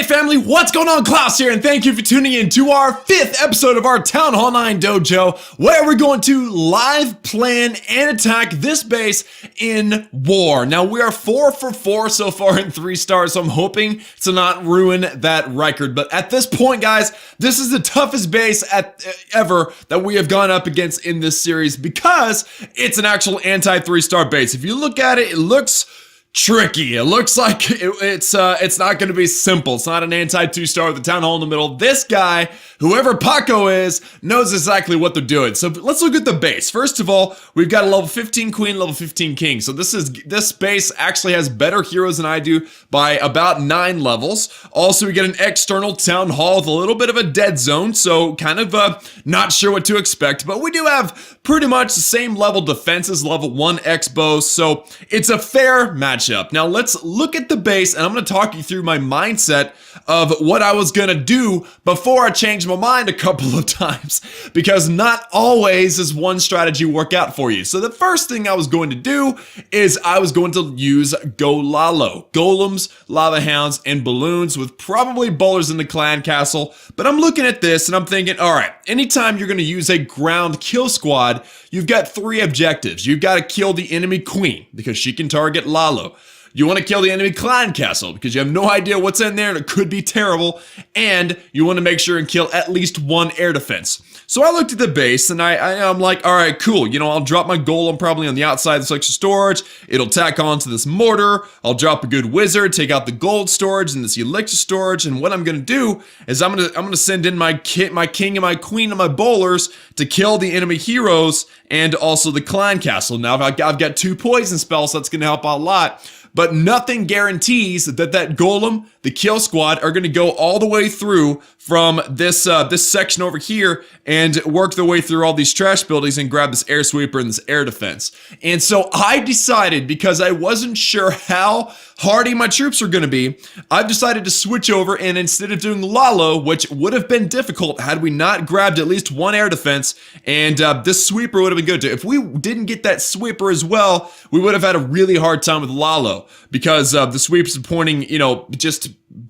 family, what's going on? Klaus here, and thank you for tuning in to our 5th episode of our TH9 DOJO, where we're going to live plan and attack this base in war. Now, we are 4 for 4 so far in 3 stars, so I'm hoping to not ruin that record. But at this point, guys, this is the toughest base ever that we have gone up against in this series because it's an actual anti-3-star base. If you look at it, it looks tricky. It looks like it's not going to be simple. It's not an anti-2-star with a town hall in the middle. This guy, whoever Paco is, knows exactly what they're doing. So let's look at the base. First of all, we've got a level 15 queen, level 15 king. So this base actually has better heroes than I do by about 9 levels. Also, we get an external town hall with a little bit of a dead zone, so kind of not sure what to expect. But we do have pretty much the same level defenses, level 1 X-bow, so it's a fair matchup. Now let's look at the base, and I'm going to talk you through my mindset of what I was going to do before I changed my mind a couple of times, because not always does one strategy work out for you. So the first thing I was going to do is I was going to use Golalo, golems, lava hounds, and balloons with probably bowlers in the clan castle. But I'm looking at this and I'm thinking, all right, anytime you're going to use a ground kill squad, you've got 3 objectives. You've got to kill the enemy queen because she can target Lalo. You want to kill the enemy clan castle because you have no idea what's in there and it could be terrible. And you want to make sure and kill at least 1 air defense. So I looked at the base and I'm like, all right, cool. You know, I'll drop my golem probably on the outside of this extra storage. It'll tack on to this mortar. I'll drop a good wizard, take out the gold storage and this elixir storage. And what I'm going to do is I'm going to send in my king and my queen and my bowlers to kill the enemy heroes and also the clan castle. Now I've got 2 poison spells, so that's going to help out a lot. But nothing guarantees that golem, the kill squad, are going to go all the way through from this section over here and work their way through all these trash buildings and grab this air sweeper and this air defense. And so I decided, because I wasn't sure how hardy my troops are going to be, I've decided to switch over, and instead of doing Lalo, which would have been difficult had we not grabbed at least 1 air defense, and this sweeper would have been good too. If we didn't get that sweeper as well, we would have had a really hard time with Lalo, because the sweeps are pointing, you know, just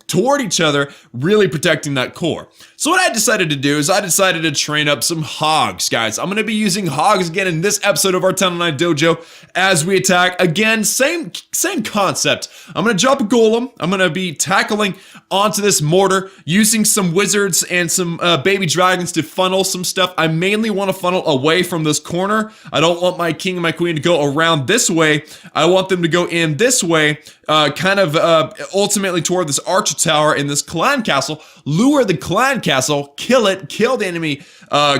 toward each other, really protecting that core. So what I decided to do is I decided to train up some hogs, guys. I'm going to be using hogs again in this episode of our TH9 DOJO as we attack. Again, same concept. I'm going to drop a golem. I'm going to be tackling onto this mortar, using some wizards and some baby dragons to funnel some stuff. I mainly want to funnel away from this corner. I don't want my king and my queen to go around this way. I want them to go in this way, kind of ultimately toward this archer tower in this clan castle, lure the clan castle, kill it, kill the enemy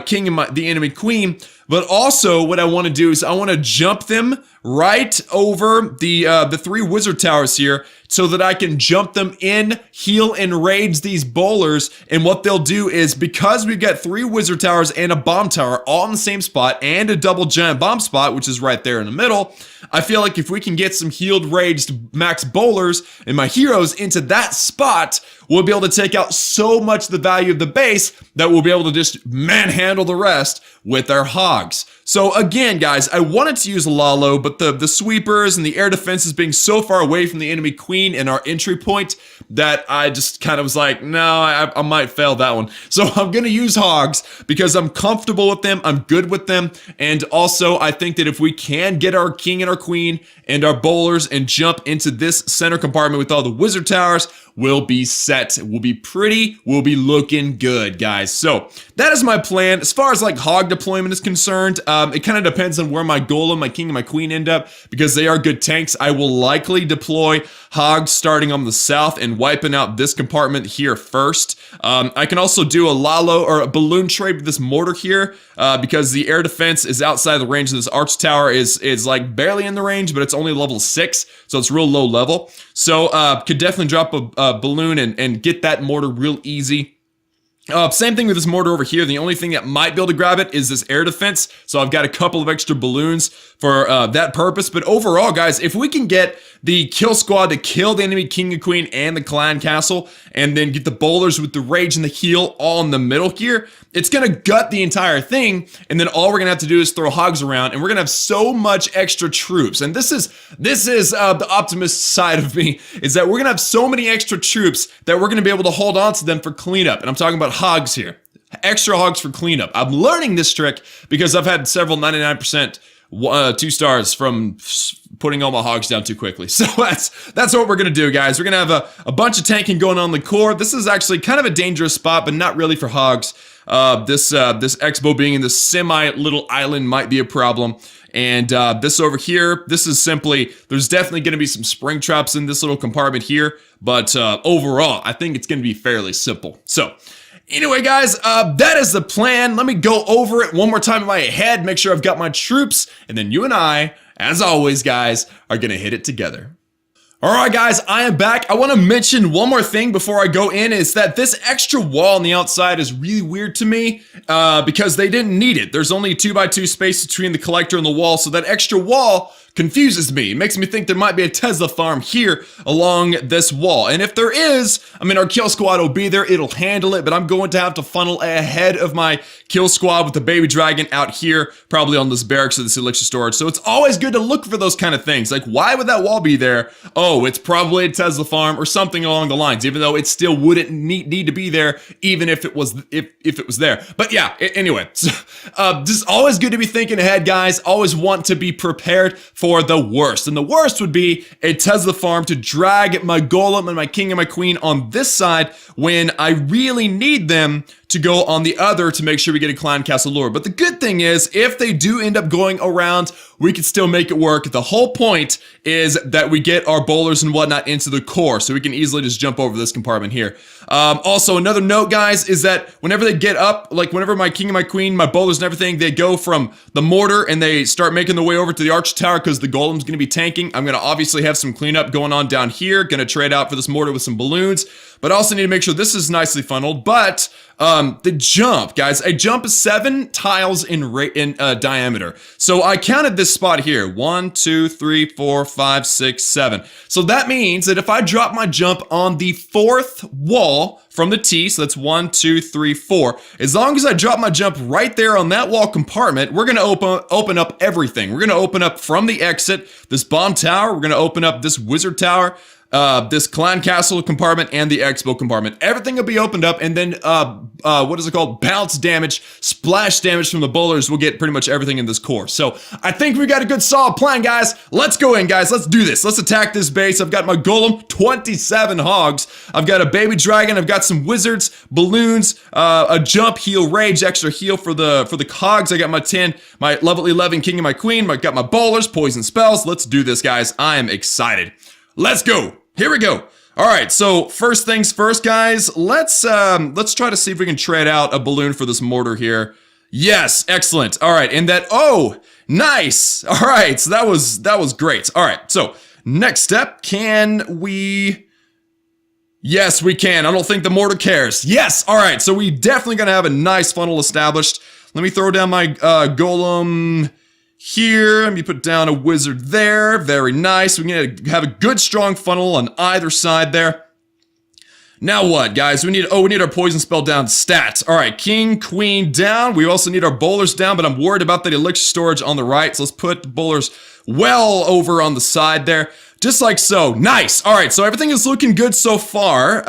king and the enemy queen. But also what I want to do is I want to jump them right over the 3 wizard towers here so that I can jump them in, heal, and rage these bowlers. And what they'll do is, because we've got 3 wizard towers and a bomb tower all in the same spot and a double giant bomb spot, which is right there in the middle, I feel like if we can get some healed, raged max bowlers and my heroes into that spot, we'll be able to take out so much of the value of the base that we'll be able to just manhandle the rest with our hogs. So again, guys, I wanted to use a Lalo, but the sweepers and the air defenses being so far away from the enemy queen and our entry point that I just kind of was like, no, I might fail that one. So I'm going to use hogs because I'm comfortable with them, I'm good with them, and also I think that if we can get our king and our queen and our bowlers and jump into this center compartment with all the wizard towers, we'll be set. We'll be pretty. We'll be looking good, guys. So that is my plan. As far as like hog deployment is concerned, it kind of depends on where my golem, my king, and my queen end up, because they are good tanks. I will likely deploy hogs starting on the south and wiping out this compartment here first. I can also do a Lalo or a balloon trade with this mortar here, because the air defense is outside the range of this arch tower, is like barely in the range, but it's only level 6, so it's real low level. So could definitely drop a balloon and get that mortar real easy. Same thing with this mortar over here. The only thing that might be able to grab it is this air defense. So I've got a couple of extra balloons for that purpose. But overall, guys, if we can get the kill squad to kill the enemy king and queen and the clan castle, and then get the bowlers with the rage and the heal all in the middle here, it's going to gut the entire thing. And then all we're going to have to do is throw hogs around, and we're going to have so much extra troops. And this is the optimist side of me, is that we're going to have so many extra troops that we're going to be able to hold on to them for cleanup. And I'm talking about hogs here. Extra hogs for cleanup. I'm learning this trick because I've had several 99% 2 stars from putting all my hogs down too quickly. So that's what we're gonna do, guys. We're gonna have a bunch of tanking going on in the core. This is actually kind of a dangerous spot, but not really for hogs. This expo being in this semi little island might be a problem. And this over here, this is simply, there's definitely going to be some spring traps in this little compartment here, but overall, I think it's going to be fairly simple. So anyway, guys, that is the plan. Let me go over it one more time in my head, make sure I've got my troops, and then you and I, as always, guys, are going to hit it together. Alright guys, I am back. I want to mention one more thing before I go in, is that this extra wall on the outside is really weird to me because they didn't need it. There's only a 2x2 space between the collector and the wall, so that extra wall confuses me. It makes me think there might be a Tesla farm here along this wall. And if there is, I mean, our kill squad will be there, it'll handle it, but I'm going to have to funnel ahead of my kill squad with the baby dragon out here, probably on this barracks or this elixir storage. So it's always good to look for those kind of things. Like, why would that wall be there? Oh, it's probably a Tesla farm or something along the lines, even though it still wouldn't need to be there, even if it was there. But yeah, anyway, so, just always good to be thinking ahead, guys. Always want to be prepared for the worst. And the worst would be a Tesla farm to drag my golem and my king and my queen on this side when I really need them to go on the other to make sure we get a clan castle lure. But the good thing is, if they do end up going around, we can still make it work. The whole point is that we get our bowlers and whatnot into the core, so we can easily just jump over this compartment here. Also, another note, guys, is that whenever they get up, like whenever my king and my queen, my bowlers and everything, they go from the mortar and they start making their way over to the arch tower because the golem's going to be tanking. I'm going to obviously have some cleanup going on down here. Going to trade out for this mortar with some balloons, but I also need to make sure this is nicely funneled. But the jump, guys, a jump is 7 tiles in diameter. So I counted this spot here, 1, 2, 3, 4, 5, 6, 7. So that means that if I drop my jump on the 4th wall from the T, so that's 1, 2, 3, 4. As long as I drop my jump right there on that wall compartment, we're gonna open up everything. We're gonna open up from the exit this bomb tower. We're gonna open up this wizard tower, this clan castle compartment, and the expo compartment. Everything will be opened up, and then what is it called? Bounce damage, splash damage from the bowlers will get pretty much everything in this core. So I think we got a good solid plan, guys. Let's go in, guys. Let's do this. Let's attack this base. I've got my golem, 27 hogs. I've got a baby dragon. I've got some wizards, balloons, a jump, heal, rage, extra heal for the cogs. I got my 10, my level 11 king and my queen. I got my bowlers, poison spells. Let's do this, guys. I am excited. Let's go. Here we go. All right, so first things first, guys. Let's try to see if we can trade out a balloon for this mortar here. Yes, excellent. All right, and that, oh, nice. All right, so that was great. All right, so next step, can we? Yes, we can. I don't think the mortar cares. Yes. All right, so we definitely gonna have a nice funnel established. Let me throw down my golem here. Let me put down a wizard there. Very nice. We're gonna have a good strong funnel on either side there. Now what, guys? We need our poison spell down stat. All right, king, queen down. We also need our bowlers down, but I'm worried about that elixir storage on the right. So let's put the bowlers well over on the side there. Just like so. Nice. All right, so everything is looking good so far.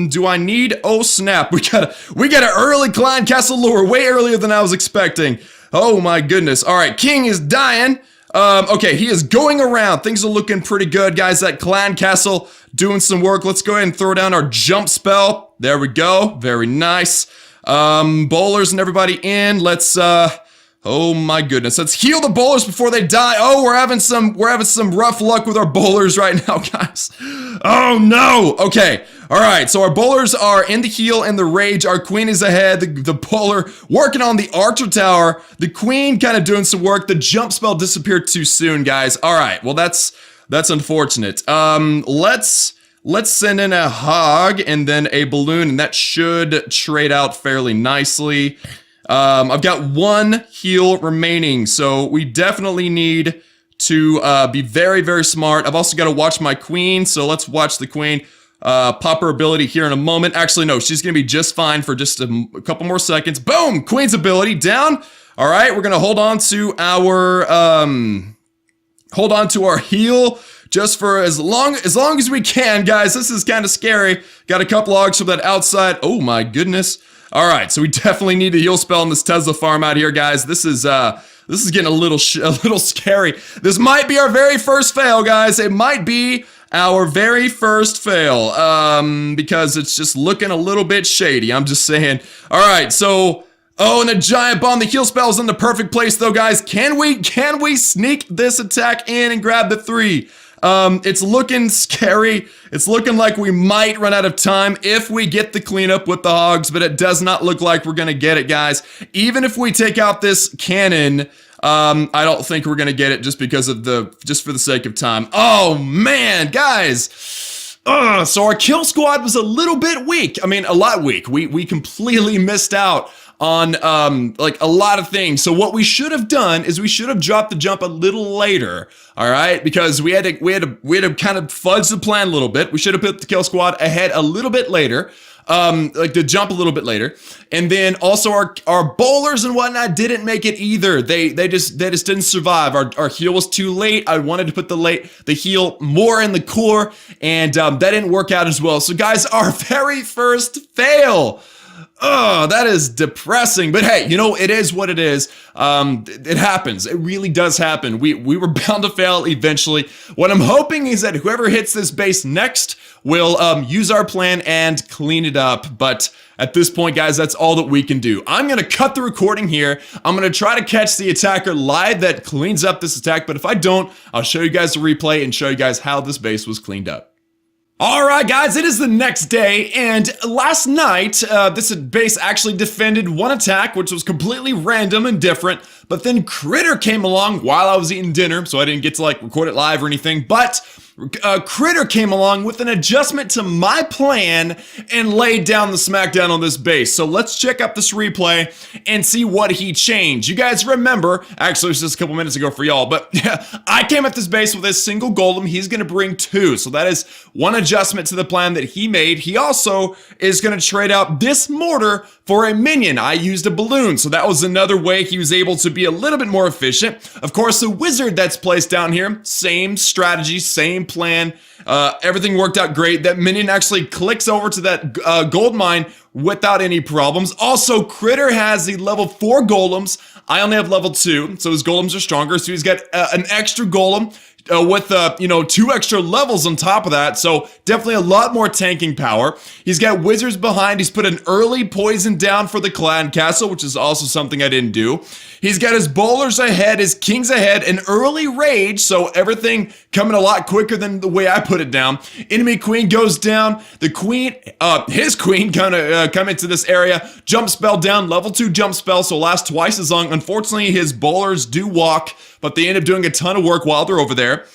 Do I need, oh snap, we got an early clan castle lure, way earlier than I was expecting. Oh my goodness. All right, king is dying. Okay, he is going around. Things are looking pretty good, guys. That clan castle doing some work. Let's go ahead and throw down our jump spell. There we go. Very nice. Bowlers and everybody in. Let's, oh my goodness. Let's heal the bowlers before they die. Oh, we're having some rough luck with our bowlers right now, guys. Oh no. Okay. All right, so our bowlers are in the heal and the rage. Our queen is ahead. The bowler working on the archer tower. The queen kind of doing some work. The jump spell disappeared too soon, guys. All right, well that's unfortunate. Let's let's send in a hog and then a balloon, and that should trade out fairly nicely. I've got 1 heal remaining, so we definitely need to be very, very smart. I've also got to watch my queen, so let's watch the queen. Pop her ability here in a moment. Actually, no, she's gonna be just fine for just a couple more seconds. Boom! Queen's ability down. All right, we're gonna hold on to our heal just for as long as we can, guys. This is kind of scary. Got a couple logs from that outside. Oh my goodness. All right, so we definitely need a heal spell in this Tesla farm out here, guys. This is getting a little scary. This might be our very first fail, guys. It might be our very first fail, because it's just looking a little bit shady. I'm just saying. All right, so, oh, and a giant bomb. The heal spell's in the perfect place, though, guys. Can we sneak this attack in and grab the 3? It's looking scary. It's looking like we might run out of time if we get the cleanup with the hogs, but it does not look like we're gonna get it, guys. Even if we take out this cannon, I don't think we're gonna get it just because of just for the sake of time. Oh man, guys. So our kill squad was a little bit weak. I mean, a lot weak. We completely missed out on like a lot of things. So what we should have done is we should have dropped the jump a little later. All right, because we had to kind of fudge the plan a little bit. We should have put the kill squad ahead a little bit later. Like to jump a little bit later. And then also our bowlers and whatnot didn't make it either. They just didn't survive. Our heal was too late. I wanted to put the heal more in the core, and that didn't work out as well. So guys, our very first fail. Oh, that is depressing. But hey, you know, it is what it is. It happens. It really does happen. We were bound to fail eventually. What I'm hoping is that whoever hits this base next will use our plan and clean it up. But at this point, guys, that's all that we can do. I'm going to cut the recording here. I'm going to try to catch the attacker live that cleans up this attack. But if I don't, I'll show you guys the replay and show you guys how this base was cleaned up. Alright guys, it is the next day, and last night, this base actually defended one attack, which was completely random and different, but then Critter came along while I was eating dinner, so I didn't get to like record it live or anything, but Critter came along with an adjustment to my plan and laid down the smackdown on this base. So let's check up this replay and see what he changed. You guys remember, actually it was just a couple minutes ago for y'all, but I came at this base with a single golem. He's going to bring 2. So that is one adjustment to the plan that he made. He also is going to trade out this mortar for a minion. I used a balloon, so that was another way he was able to be a little bit more efficient. Of course, the wizard that's placed down here, same strategy, same plan. Everything worked out great. That minion actually clicks over to that gold mine without any problems. Also, Critter has the level 4 golems. I only have level 2, so his golems are stronger. So he's got an extra golem with 2 extra levels on top of that, so definitely a lot more tanking power. He's got wizards behind. He's put an early poison down for the clan castle, which is also something I didn't do. He's got his bowlers ahead, his kings ahead, an early rage, so everything coming a lot quicker than the way I put it down. Enemy queen goes down. The queen, his queen gonna come into this area. Jump spell down, level 2 jump spell, so lasts twice as long. Unfortunately, his bowlers do walk, but they end up doing a ton of work while they're over there.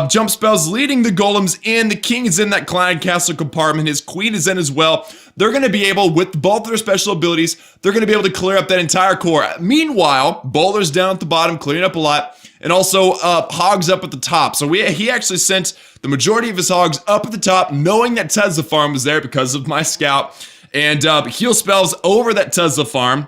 Jump spells leading the golems in. The king is in that clan castle compartment. His queen is in as well. They're going to be able, with both of their special abilities, they're going to be able to clear up that entire core. Meanwhile, bowlers down at the bottom, clearing up a lot, and also hogs up at the top. So he actually sent the majority of his hogs up at the top, knowing that Tesla farm was there because of my scout, and heal spells over that Tesla farm.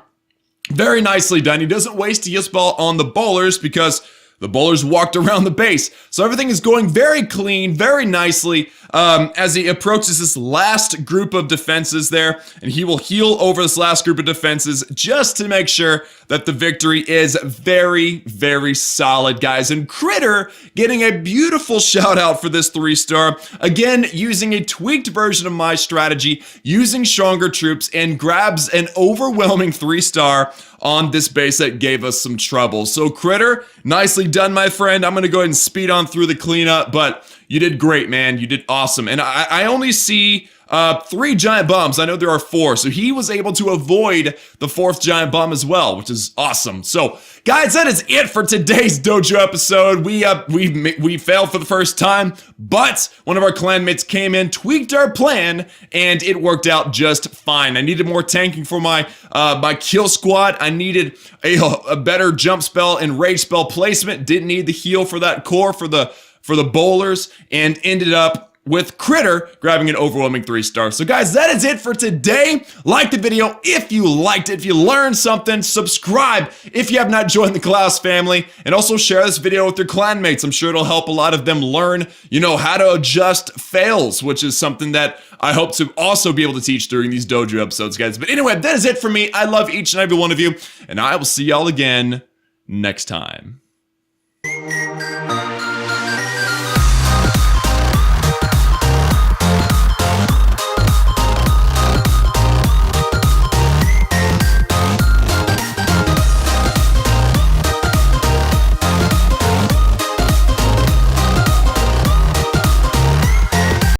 Very nicely done. He doesn't waste a heal spell on the bowlers because the bowlers walked around the base. So everything is going very clean, very nicely as he approaches this last group of defenses there. And he will heal over this last group of defenses just to make sure that the victory is very, very solid, guys. And Critter getting a beautiful shout out for this 3-star. Again, using a tweaked version of my strategy, using stronger troops, and grabs an overwhelming 3-star on this base that gave us some trouble. So Critter, nicely done, my friend. I'm going to go ahead and speed on through the cleanup, but you did great, man. You did awesome. And I only see 3 giant bombs. I know there are 4, so he was able to avoid the 4th giant bomb as well, which is awesome. So, guys, that is it for today's dojo episode. We failed for the first time, but one of our clanmates came in, tweaked our plan, and it worked out just fine. I needed more tanking for my kill squad. I needed a better jump spell and rage spell placement. Didn't need the heal for that core for the bowlers, and ended up with Critter grabbing an overwhelming 3-star. So guys, that is it for today. Like the video if you liked it, if you learned something. Subscribe if you have not joined the Klaus family, and also share this video with your clanmates. I'm sure it'll help a lot of them learn, how to adjust fails, which is something that I hope to also be able to teach during these dojo episodes, guys. But anyway, that is it for me. I love each and every one of you, and I will see y'all again next time.